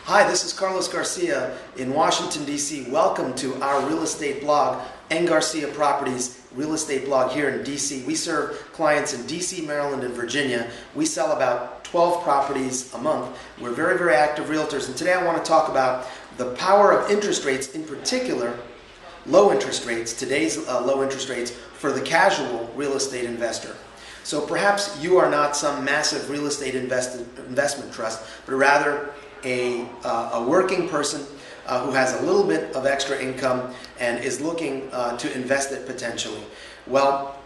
Hi, this is Carlos Garcia in Washington, D.C. Welcome to our real estate blog, N. Garcia Properties real estate blog here in D.C. We serve clients in D.C., Maryland, and Virginia. We sell about 12 properties a month. We're very, very active realtors, and today I want to talk about the power of interest rates, in particular, low interest rates, today's low interest rates for the casual real estate investor. So perhaps you are not some massive real estate investment trust, but rather a working person who has a little bit of extra income and is looking to invest it potentially. Well,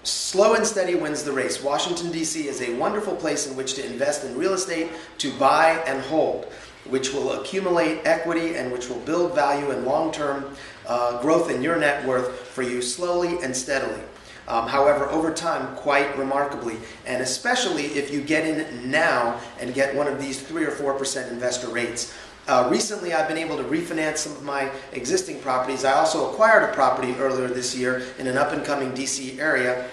slow and steady wins the race. Washington, D.C. is a wonderful place in which to invest in real estate, to buy and hold, which will accumulate equity and which will build value and long-term growth in your net worth for you slowly and steadily. However, over time, quite remarkably, and especially if you get in now and get one of these 3 or 4% investor rates. Recently, I've been able to refinance some of my existing properties. I also acquired a property earlier this year in an up-and-coming DC area.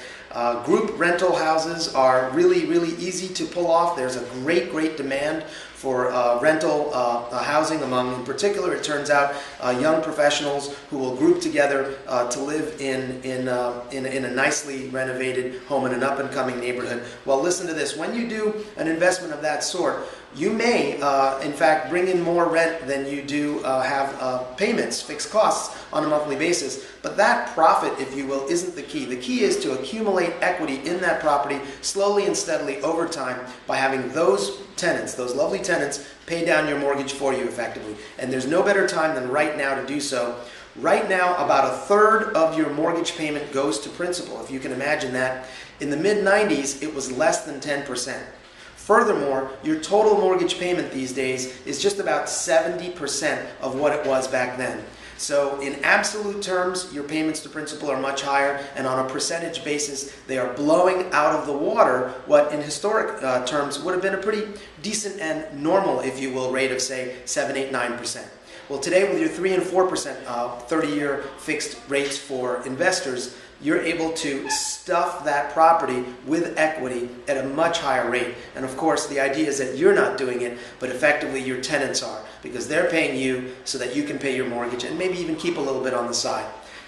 Group rental houses are really, really easy to pull off. There's a great, great demand for rental housing among, in particular, it turns out, young professionals who will group together to live in a nicely renovated home in an up-and-coming neighborhood. Well, listen to this. When you do an investment of that sort, you may, in fact, bring in more rent than you do have payments, fixed costs on a monthly basis. But that profit, if you will, isn't the key. The key is to accumulate equity in that property slowly and steadily over time by having those tenants, those lovely tenants, pay down your mortgage for you effectively. And there's no better time than right now to do so. Right now, about a third of your mortgage payment goes to principal, if you can imagine that. In the mid-90s, it was less than 10%. Furthermore, your total mortgage payment these days is just about 70% of what it was back then. So in absolute terms, your payments to principal are much higher, and on a percentage basis, they are blowing out of the water what in historic terms would have been a pretty decent and normal, if you will, rate of, say, 7, 8, 9%. Well, today with your 3 and 4% 30-year fixed rates for investors, you're able to stuff that property with equity at a much higher rate. And of course, the idea is that you're not doing it, but effectively your tenants are, because they're paying you so that you can pay your mortgage and maybe even keep a little bit on the side.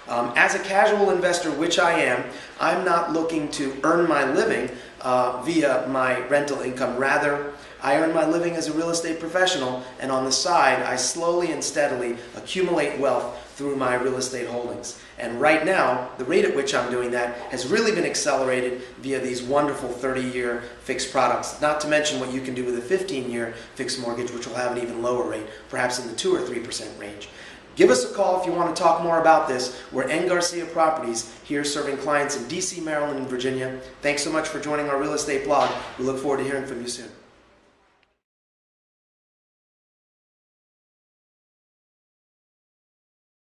As a casual investor, which I am, I'm not looking to earn my living via my rental income. Rather, I earn my living as a real estate professional, and on the side, I slowly and steadily accumulate wealth through my real estate holdings. And right now, the rate at which I'm doing that has really been accelerated via these wonderful 30-year fixed products, not to mention what you can do with a 15-year fixed mortgage, which will have an even lower rate, perhaps in the 2 or 3% range. Give us a call if you want to talk more about this. We're N. Garcia Properties, here serving clients in D.C., Maryland, and Virginia. Thanks so much for joining our real estate blog. We look forward to hearing from you soon.